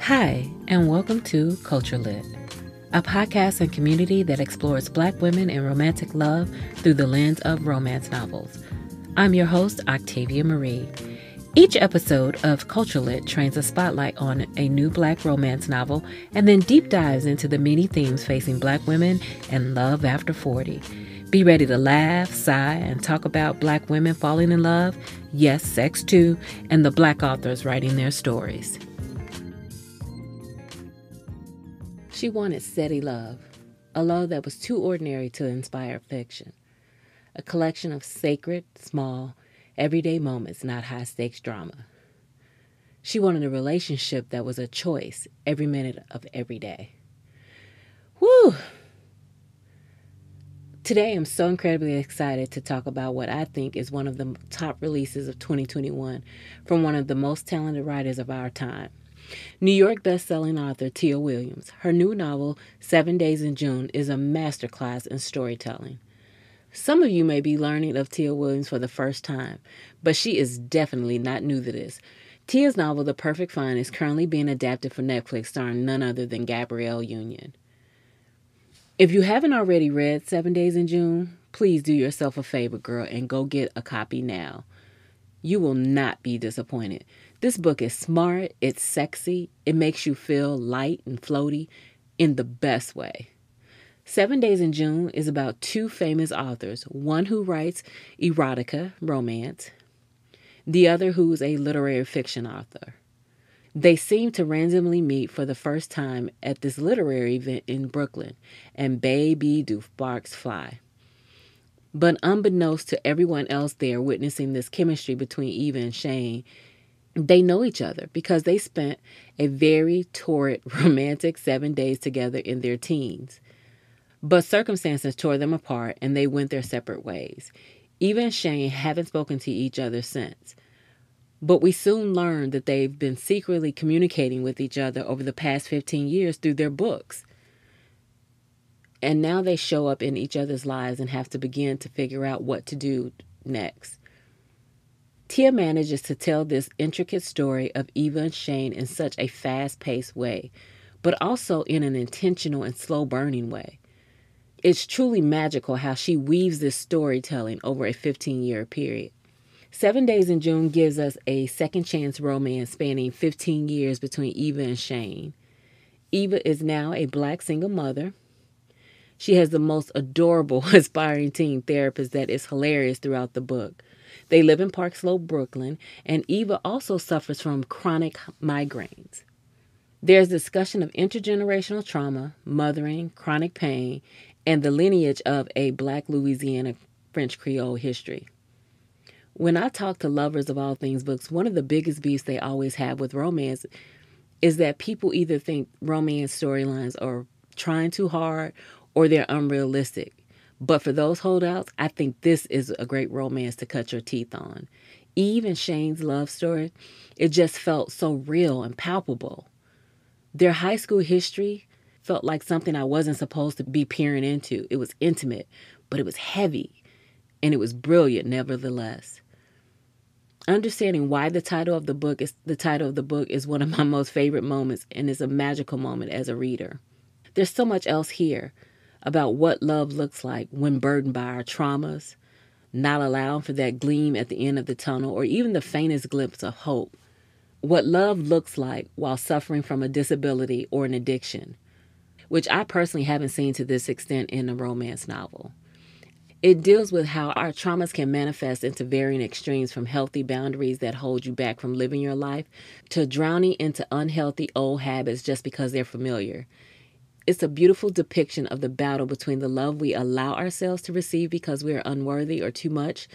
Hi, and welcome to Culture Lit, a podcast and community that explores Black women and romantic love through the lens of romance novels. I'm your host, Octavia Marie. Each episode of Culture Lit trains a spotlight on a new Black romance novel and then deep dives into the many themes facing Black women and love after 40. Be ready to laugh, sigh, and talk about Black women falling in love, yes, sex too, and the Black authors writing their stories. She wanted steady love, a love that was too ordinary to inspire fiction, a collection of sacred, small, everyday moments, not high-stakes drama. She wanted a relationship that was a choice every minute of every day. Woo! Today, I'm so incredibly excited to talk about what I think is one of the top releases of 2021 from one of the most talented writers of our time. New York best-selling author Tia Williams. Her new novel, 7 Days in June, is a masterclass in storytelling. Some of you may be learning of Tia Williams for the first time, but she is definitely not new to this. Tia's novel, The Perfect Find, is currently being adapted for Netflix, starring none other than Gabrielle Union. If you haven't already read 7 Days in June, please do yourself a favor, girl, and go get a copy now. You will not be disappointed. This book is smart, it's sexy, it makes you feel light and floaty in the best way. 7 Days in June is about two famous authors, one who writes erotica, romance, the other who is a literary fiction author. They seem to randomly meet for the first time at this literary event in Brooklyn, and baby do sparks fly. But unbeknownst to everyone else there witnessing this chemistry between Eva and Shane, they know each other because they spent a very torrid, romantic 7 days together in their teens. But circumstances tore them apart and they went their separate ways. Eva and Shane haven't spoken to each other since. But we soon learned that they've been secretly communicating with each other over the past 15 years through their books. And now they show up in each other's lives and have to begin to figure out what to do next. Tia manages to tell this intricate story of Eva and Shane in such a fast-paced way, but also in an intentional and slow-burning way. It's truly magical how she weaves this storytelling over a 15-year period. 7 Days in June gives us a second-chance romance spanning 15 years between Eva and Shane. Eva is now a Black single mother. She has the most adorable, aspiring teen therapist that is hilarious throughout the book. They live in Park Slope, Brooklyn, and Eva also suffers from chronic migraines. There's discussion of intergenerational trauma, mothering, chronic pain, and the lineage of a Black Louisiana French Creole history. When I talk to lovers of all things books, one of the biggest beefs they always have with romance is that people either think romance storylines are trying too hard or they're unrealistic. But for those holdouts, I think this is a great romance to cut your teeth on. Eve and Shane's love story, it just felt so real and palpable. Their high school history felt like something I wasn't supposed to be peering into. It was intimate, but it was heavy, and it was brilliant nevertheless. Understanding why the title of the book is one of my most favorite moments and is a magical moment as a reader. There's so much else here about what love looks like when burdened by our traumas, not allowing for that gleam at the end of the tunnel or even the faintest glimpse of hope. What love looks like while suffering from a disability or an addiction, which I personally haven't seen to this extent in a romance novel. It deals with how our traumas can manifest into varying extremes, from healthy boundaries that hold you back from living your life to drowning into unhealthy old habits just because they're familiar. It's a beautiful depiction of the battle between the love we allow ourselves to receive because we are unworthy or too much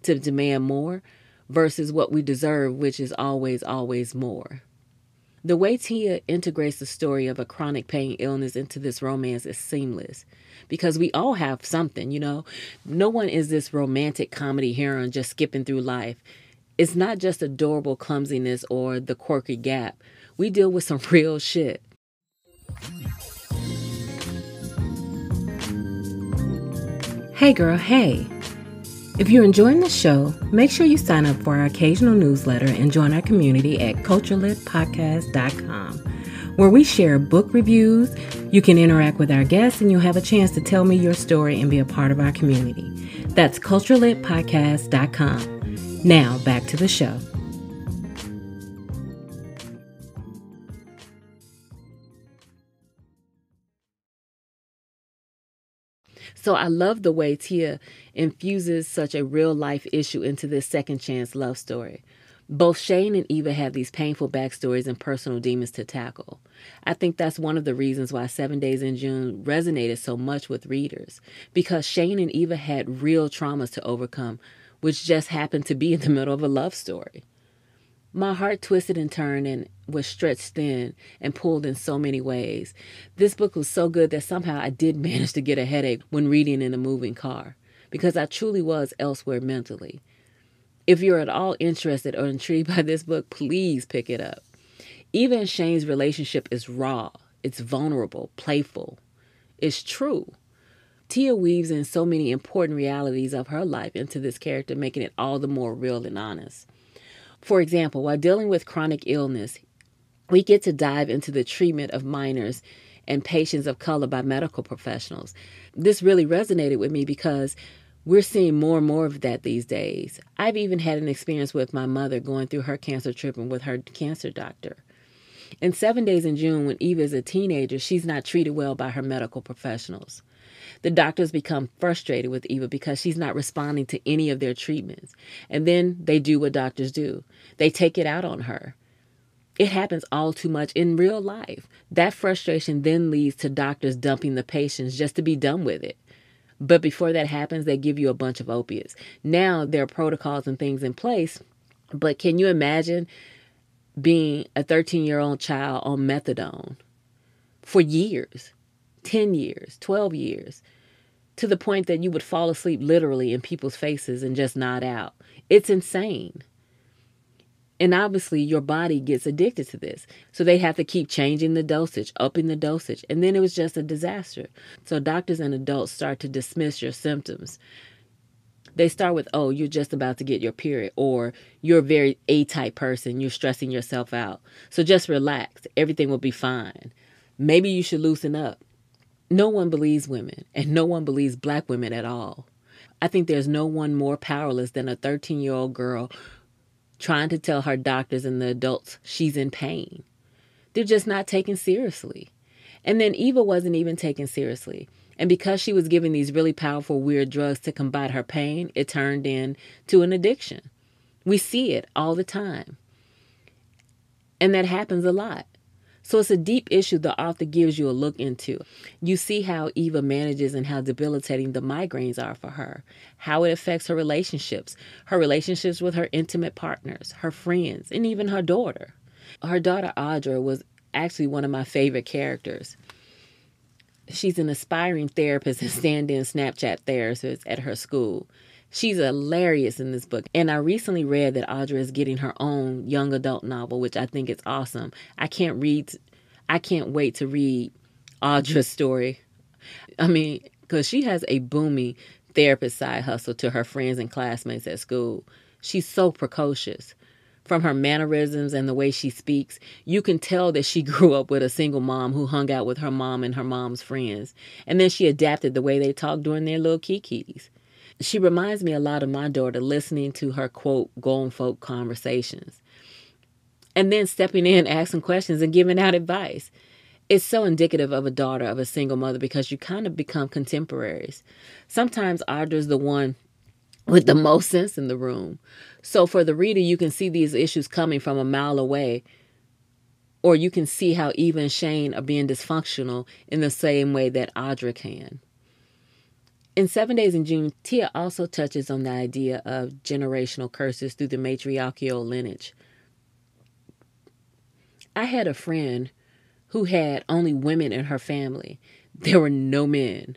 to demand more versus what we deserve, which is always, always more. The way Tia integrates the story of a chronic pain illness into this romance is seamless because we all have something, you know. No one is this romantic comedy heroine just skipping through life. It's not just adorable clumsiness or the quirky gap. We deal with some real shit. Hey girl, hey. If you're enjoying the show, make sure you sign up for our occasional newsletter and join our community at culturelitpodcast.com. where we share book reviews. You can interact with our guests, and you'll have a chance to tell me your story and be a part of our community. That's culturalitpodcast.com. Now, back to the show. So I love the way Tia infuses such a real life issue into this second chance love story. Both Shane and Eva have these painful backstories and personal demons to tackle. I think that's one of the reasons why 7 Days in June resonated so much with readers, because Shane and Eva had real traumas to overcome, which just happened to be in the middle of a love story. My heart twisted and turned and was stretched thin and pulled in so many ways. This book was so good that somehow I did manage to get a headache when reading in a moving car, because I truly was elsewhere mentally. If you're at all interested or intrigued by this book, please pick it up. Eva and Shane's relationship is raw, it's vulnerable, playful, it's true. Tia weaves in so many important realities of her life into this character, making it all the more real and honest. For example, while dealing with chronic illness, we get to dive into the treatment of minors and patients of color by medical professionals. This really resonated with me because we're seeing more and more of that these days. I've even had an experience with my mother going through her cancer treatment with her cancer doctor. In 7 Days in June, when Eva is a teenager, she's not treated well by her medical professionals. The doctors become frustrated with Eva because she's not responding to any of their treatments. And then they do what doctors do. They take it out on her. It happens all too much in real life. That frustration then leads to doctors dumping the patients just to be done with it. But before that happens, they give you a bunch of opiates. Now there are protocols and things in place, but can you imagine being a 13-year-old child on methadone for years, 10 years, 12 years, to the point that you would fall asleep literally in people's faces and just nod out? It's insane. And obviously your body gets addicted to this. So they have to keep changing the dosage, upping the dosage. And then it was just a disaster. So doctors and adults start to dismiss your symptoms. They start with, oh, you're just about to get your period, or you're a very A-type person, you're stressing yourself out. So just relax, everything will be fine. Maybe you should loosen up. No one believes women, and no one believes Black women at all. I think there's no one more powerless than a 13-year-old girl trying to tell her doctors and the adults she's in pain. They're just not taken seriously. And then Eva wasn't even taken seriously. And because she was given these really powerful, weird drugs to combat her pain, it turned into an addiction. We see it all the time. And that happens a lot. So it's a deep issue the author gives you a look into. You see how Eva manages and how debilitating the migraines are for her, how it affects her relationships with her intimate partners, her friends, and even her daughter. Her daughter Audra was actually one of my favorite characters. She's an aspiring therapist and stand-in Snapchat therapist at her school. She's hilarious in this book. And I recently read that Audra is getting her own young adult novel, which I think is awesome. I can't wait to read Audra's story. I mean, because she has a booming therapist side hustle to her friends and classmates at school. She's so precocious. From her mannerisms and the way she speaks, you can tell that she grew up with a single mom who hung out with her mom and her mom's friends. And then she adapted the way they talk during their little kikis. She reminds me a lot of my daughter, listening to her, quote, grown folk conversations. And then stepping in, asking questions, and giving out advice. It's so indicative of a daughter of a single mother because you kind of become contemporaries. Sometimes Audra's the one with the most sense in the room. So for the reader, you can see these issues coming from a mile away, or you can see how Eva and Shane are being dysfunctional in the same way that Audra can. In 7 Days in June, Tia also touches on the idea of generational curses through the matriarchal lineage. I had a friend who had only women in her family. There were no men.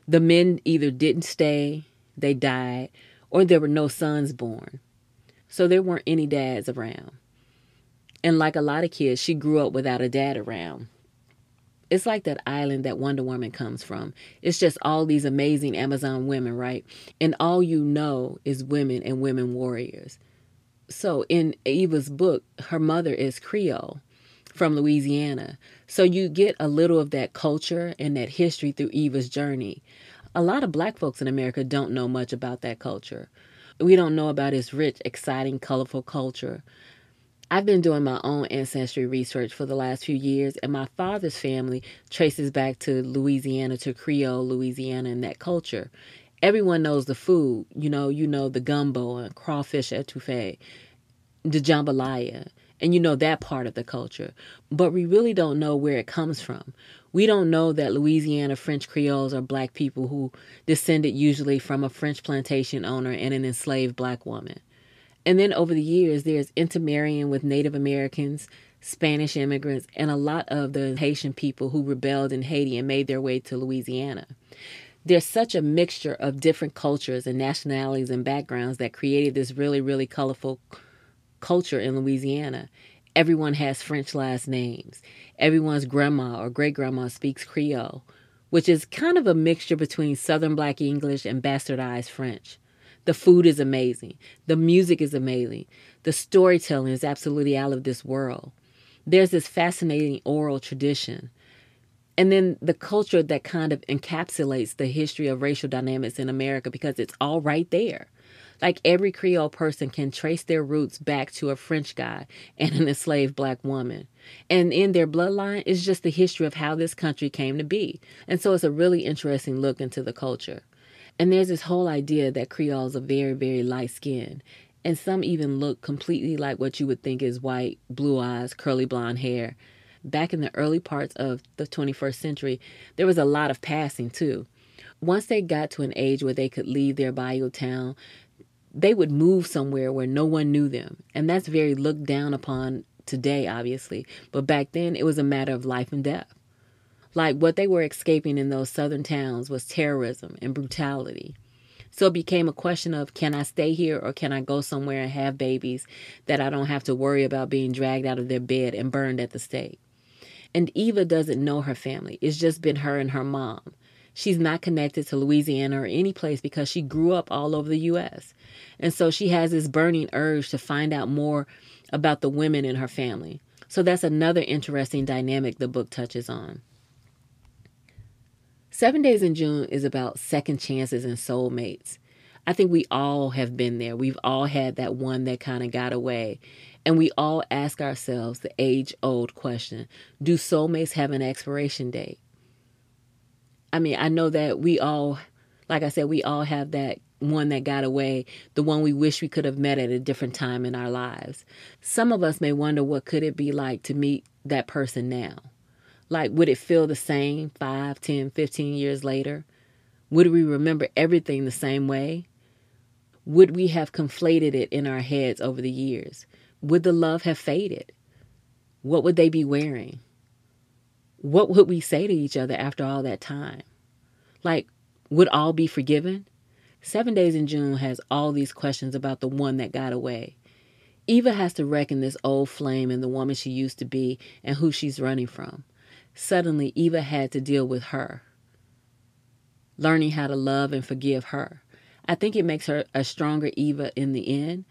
The men either didn't stay, they died, or there were no sons born. So there weren't any dads around. And like a lot of kids, she grew up without a dad around. It's like that island that Wonder Woman comes from. It's just all these amazing Amazon women, right? And all you know is women and women warriors. So in Eva's book, her mother is Creole. from Louisiana. So you get a little of that culture and that history through Eva's journey. A lot of Black folks in America don't know much about that culture. We don't know about its rich, exciting, colorful culture. I've been doing my own ancestry research for the last few years, and my father's family traces back to Louisiana, to Creole Louisiana, and that culture. Everyone knows the food. You know the gumbo and crawfish etouffee, the jambalaya, and you know that part of the culture. But we really don't know where it comes from. We don't know that Louisiana French Creoles are Black people who descended usually from a French plantation owner and an enslaved Black woman. And then over the years, there's intermarrying with Native Americans, Spanish immigrants, and a lot of the Haitian people who rebelled in Haiti and made their way to Louisiana. There's such a mixture of different cultures and nationalities and backgrounds that created this really, really colorful culture in Louisiana. Everyone has French last names. Everyone's grandma or great-grandma speaks Creole, which is kind of a mixture between Southern Black English and bastardized French. The food is amazing. The music is amazing. The storytelling is absolutely out of this world. There's this fascinating oral tradition. And then the culture that kind of encapsulates the history of racial dynamics in America, because it's all right there. Like every Creole person can trace their roots back to a French guy and an enslaved Black woman. And in their bloodline is just the history of how this country came to be. And so it's a really interesting look into the culture. And there's this whole idea that Creoles are very, very light-skinned. And some even look completely like what you would think is white, blue eyes, curly blonde hair. Back in the early parts of the 21st century, there was a lot of passing too. Once they got to an age where they could leave their bayou town, they would move somewhere where no one knew them. And that's very looked down upon today, obviously. But back then, it was a matter of life and death. Like what they were escaping in those southern towns was terrorism and brutality. So it became a question of, can I stay here or can I go somewhere and have babies that I don't have to worry about being dragged out of their bed and burned at the stake? And Eva doesn't know her family. It's just been her and her mom. She's not connected to Louisiana or any place because she grew up all over the U.S. And so she has this burning urge to find out more about the women in her family. So that's another interesting dynamic the book touches on. 7 Days in June is about second chances and soulmates. I think we all have been there. We've all had that one that kind of got away. And we all ask ourselves the age-old question, do soulmates have an expiration date? I mean, I know that we all, like I said, we all have that one that got away, the one we wish we could have met at a different time in our lives. Some of us may wonder what could it be like to meet that person now? Like, would it feel the same 5, 10, 15 years later? Would we remember everything the same way? Would we have conflated it in our heads over the years? Would the love have faded? What would they be wearing? What would we say to each other after all that time? Like, would all be forgiven? 7 Days in June has all these questions about the one that got away. Eva has to reckon this old flame and the woman she used to be and who she's running from. Suddenly, Eva had to deal with her, learning how to love and forgive her. I think it makes her a stronger Eva in the end.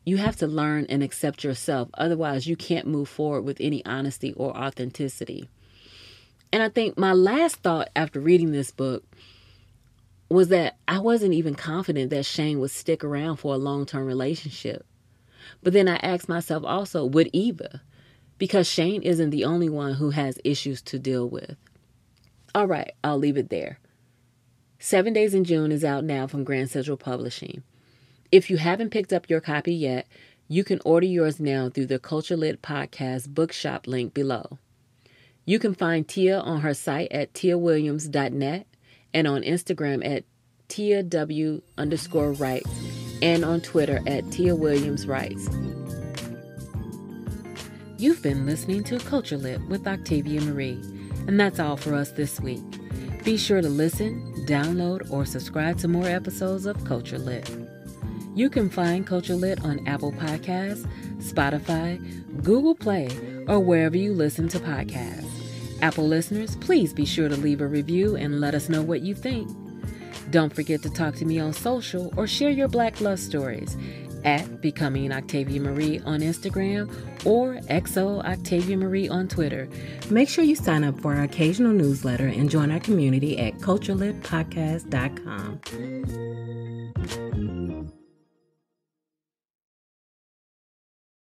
You have to learn and accept yourself. Otherwise, you can't move forward with any honesty or authenticity. And I think my last thought after reading this book was that I wasn't even confident that Shane would stick around for a long-term relationship. But then I asked myself also, would Eva? Because Shane isn't the only one who has issues to deal with. All right, I'll leave it there. 7 Days in June is out now from Grand Central Publishing. If you haven't picked up your copy yet, you can order yours now through the Culture Lit Podcast bookshop link below. You can find Tia on her site at tiawilliams.net and on Instagram at tia_w_writes and on Twitter at tiawilliamswrites. You've been listening to Culture Lit with Octavia Marie, and that's all for us this week. Be sure to listen, download, or subscribe to more episodes of Culture Lit. You can find Culture Lit on Apple Podcasts, Spotify, Google Play, or wherever you listen to podcasts. Apple listeners, please be sure to leave a review and let us know what you think. Don't forget to talk to me on social or share your Black love stories. at Becoming Octavia Marie on Instagram or XO Octavia Marie on Twitter. Make sure you sign up for our occasional newsletter and join our community at culturelitpodcast.com.